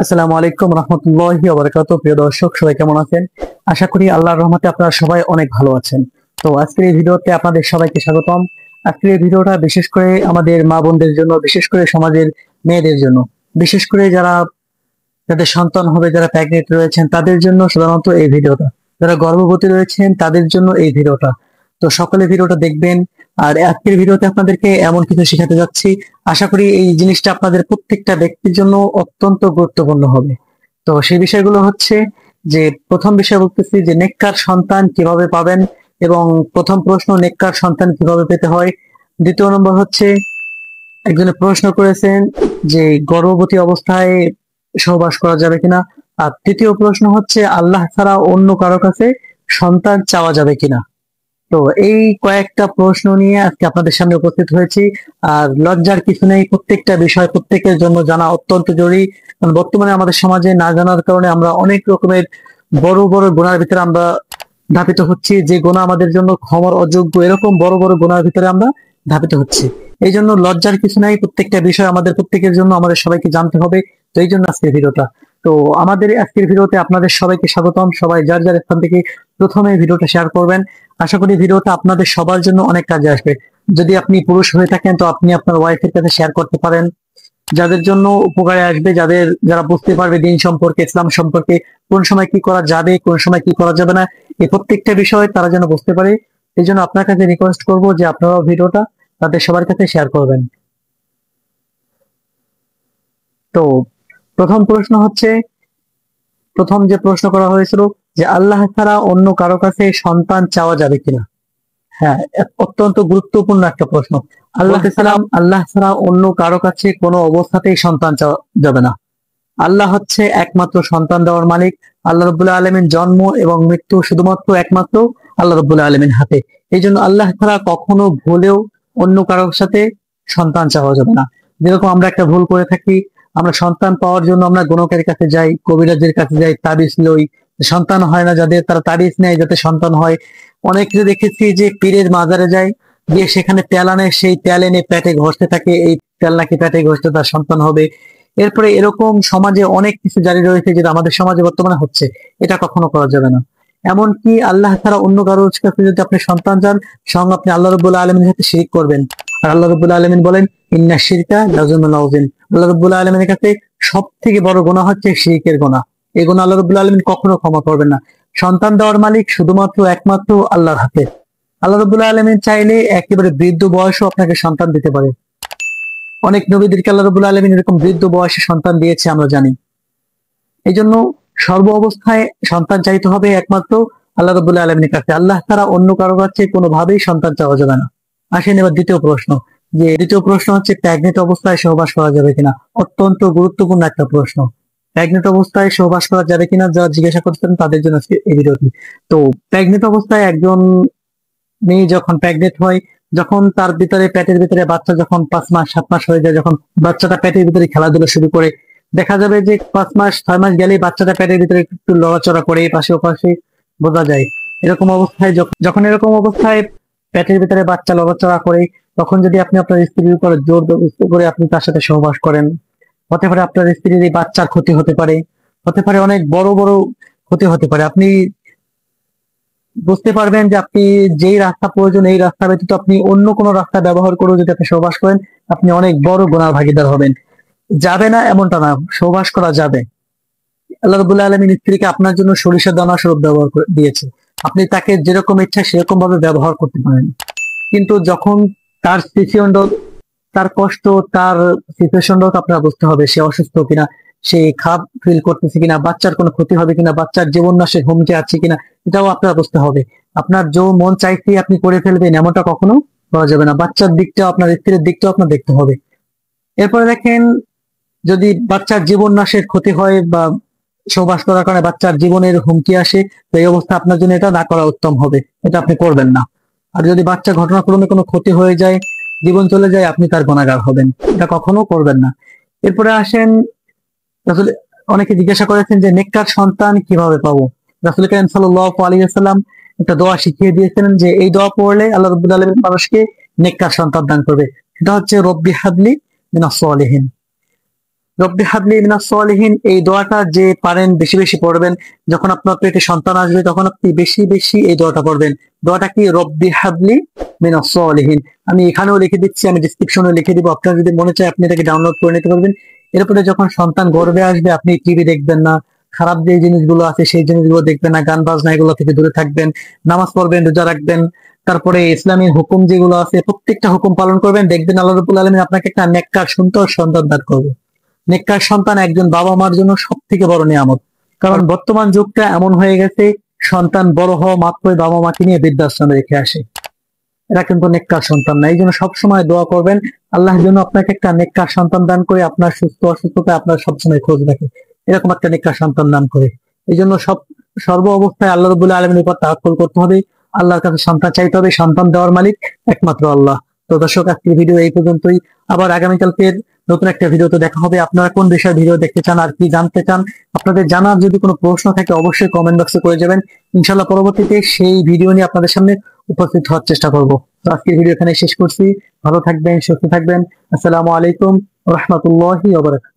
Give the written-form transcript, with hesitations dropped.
আসসালামু আলাইকুম রহমতুল্লাহি ওয়া বারাকাতুহু। প্রিয় দর্শক, সবাই কেমন আছেন? আশা করি আল্লাহর রহমতে আপনারা সবাই অনেক ভালো আছেন। তো আজকের এই ভিডিওতে আপনাদের সবাইকে স্বাগতম। আজকের এই ভিডিওটা বিশেষ করে আমাদের মা বোনদের জন্য, বিশেষ করে সমাজের মেয়েদের জন্য, বিশেষ করে যাদের সন্তান হবে, যারা প্রেগনেন্ট রয়েছেন তাদের জন্য সাধারণত এই ভিডিওটা, যারা গর্ভবতী রয়েছেন তাদের জন্য এই ভিডিওটা। তো সকলে ভিডিওটা দেখবেন। আর আজকের ভিডিওতে আপনাদেরকে এমন কিছু শেখাতে যাচ্ছি, আশা করি এই জিনিসটা আপনাদের প্রত্যেকটা ব্যক্তির জন্য অত্যন্ত গুরুত্বপূর্ণ হবে। তো সেই বিষয়গুলো হচ্ছে যে, প্রথম বিষয় বলতেছি যে নেককার সন্তান কিভাবে পাবেন, এবং প্রথম প্রশ্ন নেককার সন্তান কিভাবে পেতে হয়। দ্বিতীয় নম্বর হচ্ছে, একজনে প্রশ্ন করেছেন যে গর্ভবতী অবস্থায় সহবাস করা যাবে কিনা। আর তৃতীয় প্রশ্ন হচ্ছে, আল্লাহ ছাড়া অন্য কারো কাছে সন্তান চাওয়া যাবে কিনা। তো এই কয়েকটা প্রশ্ন নিয়ে আজকে আপনাদের সামনে উপস্থিত হয়েছি। আর লজ্জার কিছু নেই, প্রত্যেকটা বিষয় প্রত্যেকের জন্য জানা অত্যন্ত জরুরি। কারণ বর্তমানে আমাদের সমাজে না জানার কারণে আমরা অনেক রকমের বড় বড় গুনার ভিতরে আমরা ধাবিত হচ্ছি, যে গুনাহ আমাদের জন্য ক্ষমার অযোগ্য, এরকম বড় বড় গুনার ভিতরে আমরা ধাবিত হচ্ছি। এই জন্য লজ্জার কিছু নাই, প্রত্যেকটা বিষয় আমাদের প্রত্যেকের জন্য, আমাদের সবাইকে জানতে হবে। তো এই জন্য আজকের ভিডিওটা। তো আমাদের আজকের ভিডিওতে আপনাদের সবাইকে স্বাগতম। সবাই যার যার স্থান থেকে প্রথমে ভিডিওটা শেয়ার করবেন। আশা করি ভিডিওটা আপনাদের সবার জন্য অনেক কাজে আসবে। যদি আপনি পুরুষ হয়ে থাকেন তো আপনি আপনার ওয়াইফের কাছে শেয়ার করতে পারেন, যাদের জন্য উপকারে আসবে, যারা বুঝতে পারবে দিন সম্পর্কে, ইসলাম সম্পর্কে, কোন সময় কি করা যাবে, কোন সময় কি করা যাবে না, এই প্রত্যেকটা বিষয় তারা যেন বুঝতে পারে। এই জন্য আপনার কাছে রিকোয়েস্ট করবো যে আপনারা ভিডিওটা তাদের সবার কাছে শেয়ার করবেন। তো প্রথম প্রশ্ন হচ্ছে, প্রথম যে প্রশ্ন করা হয়েছিল যে আল্লাহ ছাড়া অন্য কারো কাছে সন্তান চাওয়া যাবে কিনা। হ্যাঁ, অত্যন্ত গুরুত্বপূর্ণ একটা প্রশ্ন। আল্লাহ ছাড়া অন্য কারো কাছে কোনো অবস্থাতেই সন্তান চাওয়া যাবে না। আল্লাহ হচ্ছে একমাত্র সন্তান দেওয়ার মালিক। আল্লাহ রাব্বুল আলামিন জন্ম এবং মৃত্যু শুধুমাত্র একমাত্র আল্লাহ রাব্বুল আলামিন হাতে। এই জন্য আল্লাহ ছাড়া কখনো ভুলেও অন্য কারোর সাথে সন্তান চাওয়া যাবে না। যেরকম আমরা একটা ভুল করে থাকি, আমরা সন্তান পাওয়ার জন্য আমরা গণকের কাছে যাই, কবিরাজের কাছে যাই, তাবিজ লই, সন্তান হয় না যাদের, তারা তাবিজ নেয় যাতে সন্তান হয়। অনেকে দেখেছি যে পীরের মাজারে যায়, গিয়ে সেখানে তেল আনে, সেই তেল এনে পেটে ঘষতে থাকে, এই তেল নাকি পেটে ঘষতে তার সন্তান হবে। এরপরে এরকম সমাজে অনেক কিছু জারি রয়েছে যেটা আমাদের সমাজে বর্তমানে হচ্ছে। এটা কখনো করা যাবে না। এমনকি আল্লাহ ছাড়া অন্য কারোর কাছে যদি আপনি সন্তান চান, স্বয়ং আপনি আল্লাহ রাব্বুল আলামিনের সাথে শিরক করবেন। আর আল্লাহ রাব্বুল আলামিন বলেন, ইন্না শিরকা লাযুলমুন আযীম। আল্লাহ রাব্বুল আলামিনের কাছে সব থেকে বড় গুনাহ হচ্ছে শিরকের গুনাহ। এই গুনাহ আল্লাহ রাব্বুল আলামিন কখনো ক্ষমা করবেন না। সন্তান দেওয়ার মালিক শুধুমাত্র একমাত্র আল্লাহর হাতে। আল্লাহ রাব্বুল আলামিন চাইলে একেবারে বৃদ্ধ বয়সেও আপনাকে সন্তান দিতে পারে। অনেক নবীদেরকে আল্লাহ রাব্বুল আলামিন এরকম বৃদ্ধ বয়সে সন্তান দিয়েছে, আমরা জানি। এই জন্য সর্ব অবস্থায় সন্তান চাইতে হবে একমাত্র আল্লাহ রাব্বুল আলামিনের কাছে। আল্লাহ ছাড়া অন্য কারো কাছে কোনোভাবেই সন্তান চাওয়া যাবে না। আসেন এবার দ্বিতীয় প্রশ্ন। দ্বিতীয় প্রশ্ন হচ্ছে, প্রেগনেন্ট অবস্থায় সহবাস করা যাবে কিনা। অত্যন্ত গুরুত্বপূর্ণ একটা প্রশ্ন। প্রেগনেন্ট অবস্থায় সহবাস করা যাবে কিনা যারা জিজ্ঞাসা করছেন তাদের জন্য আজকে এই ভিডিওটি। তো প্রেগনেন্ট অবস্থায় একজন মেয়ে যখন প্রেগনেন্ট হয়, যখন তার ভিতরে, পেটের ভিতরে বাচ্চা যখন 5 মাস 7 মাস হয়ে যায়, যখন বাচ্চাটা পেটের ভিতরে খেলাধুলা শুরু করে, দেখা যাবে যে 5 মাস 6 মাস গেলেই বাচ্চাটা পেটের ভিতরে একটু লড়াচড়া করে, এপাশে ওপাশে বোঝা যায়। এরকম অবস্থায় যখন এরকম অবস্থায় পেটের ভিতরে বাচ্চা লড়াচড়া করে, তখন যদি আপনি আপনার স্ত্রীর উপরে জোর জবরদস্তি করে আপনি তার সাথে সহবাস করেন, হতে পারে আপনার স্ত্রীর এই বাচ্চার ক্ষতি হতে পারে, হতে পারে অনেক বড় বড় ক্ষতি হতে পারে। আপনি বুঝতে পারবেন যে আপনি যেই রাস্তা প্রয়োজন এই রাস্তা ব্যতীত আপনি অন্য কোনো রাস্তা ব্যবহার করে যদি আপনি সহবাস করেন, আপনি অনেক বড় গুনার ভাগীদার হবেন। যাবে না এমনটা না, সহবাস করা যাবে। আল্লাহ রাব্বুল আলামিন স্ত্রীকে আপনার জন্য সরিষার দানা স্বরূপ ব্যবহার করে দিয়েছে। আপনি তাকে যেরকম ইচ্ছা সেরকম ভাবে ব্যবহার করতে পারেন। কিন্তু যখন তার সিচুয়েশন, তার কষ্ট, তার সিচুয়েশনটাও আপনার বুঝতে হবে। সে অসুস্থ কিনা, সে খারাপ ফিল করতেছে কিনা, বাচ্চার কোনো ক্ষতি হবে কিনা, বাচ্চার জীবন নাশের হুমকি আছে কিনা, এটাও আপনার বুঝতে হবে। আপনার যে মন চাইতেই আপনি করে ফেলবেন এমনটা কখনো করা যাবে না। বাচ্চার দিকটাও, আপনার স্ত্রীর দিকটাও আপনার দেখতে হবে। এরপরে দেখেন, যদি বাচ্চার জীবন নাশের ক্ষতি হয় বা সহবাস করার কারণে বাচ্চার জীবনের হুমকি আসে, তো এই অবস্থা আপনার জন্য এটা না করা উত্তম হবে, এটা আপনি করবেন না। আর যদি বাচ্চা ঘটনাক্রমে কোনো ক্ষতি হয়ে যায়, জীবন চলে যায়, আপনি তার গুনাহগার হবেন, এটা কখনো করবেন না। এরপরে আসেন, রাসূল, অনেকে জিজ্ঞাসা করেছেন যে নেককার সন্তান কিভাবে পাবো। রাসূল কারীম সাল্লাল্লাহু আলাইহি ওয়াসাল্লাম একটা দোয়া শিখিয়ে দিয়েছিলেন যে এই দোয়া পড়লে আল্লাহ রাব্বুল আলামিন মানুষকে নেককার সন্তান দান করবে। সেটা হচ্ছে রব্বি হাবলি মিনাস সালিহিন। রব্বি হাবলি মিনাস সলিহিন এই দোয়াটা যে পারেন বেশি বেশি পড়বেন। যখন আপনার পেটে সন্তান আসবে তখন আপনি বেশি বেশি এই দোয়াটা পড়বেন। দোয়াটা কি? রব্বি হাবলি মিনাস সলিহিন। আমি এখানেও লিখে দিচ্ছি, আমি ডিসক্রিপশনে লিখে দিব, আপনার যদি মনে চায় আপনি এটাকে ডাউনলোড করে নিতে পারবেন। এরপরে যখন সন্তান গর্ভে আসবে আপনি টিভি দেখবেন না, খারাপ যে জিনিসগুলো আছে সেই জিনিসগুলো দেখবেন না, গান বাজনা এগুলো থেকে দূরে থাকবেন, নামাজ পড়বেন, রোজা রাখবেন, তারপরে ইসলামী হুকুম যেগুলো আছে প্রত্যেকটা হুকুম পালন করবেন। দেখবেন আল্লাহ রাব্বুল আলামিন আপনাকে একটা নেককার সুন্দর সন্তান দান করবে। নেককার সন্তান একজন বাবা মার জন্য সব থেকে বড় নিয়ামত। কারণ বর্তমান যুগটা এমন হয়ে গেছে, সন্তান বড় হওয়া মাত্রই বাবা মাকে নিয়ে বৃদ্ধাশ্রমে রেখে আসে। এরা কিন্তু নেককার সন্তান না। এই জন্য সবসময় দোয়া করবেন আল্লাহ যেন আপনাকে একটা নেককার সন্তান দান করে, আপনার সুস্থ অসুস্থতা আপনার সবসময় খোঁজ রাখে, এরকম একটা নেককার সন্তান দান করে। এই জন্য সর্ব অবস্থায় আল্লাহ রাব্বুল আলামিনের উপর তাওয়াক্কুল করতে হবে, আল্লাহর কাছে সন্তান চাইতে হবে। সন্তান দেওয়ার মালিক একমাত্র আল্লাহ। তো দর্শক, আজকের ভিডিও এই পর্যন্তই। আবার আগামীকালকের নতুন একটা ভিডিওতে দেখা হবে। আপনারা কোন বিষয়ে ভিডিও দেখতে চান আর কি জানতে চান, আপনাদের জানার যদি কোনো প্রশ্ন থাকে অবশ্যই কমেন্ট বক্সে করে যাবেন। ইনশাআল্লাহ পরবর্তীতে সেই ভিডিও নিয়ে আপনাদের সামনে উপস্থিত হওয়ার চেষ্টা করব। তো আজকের ভিডিও এখানে শেষ করছি। ভালো থাকবেন, সুস্থ থাকবেন। আসসালামু আলাইকুম ওয়া রাহমাতুল্লাহি ওয়া বারাকাতুহু।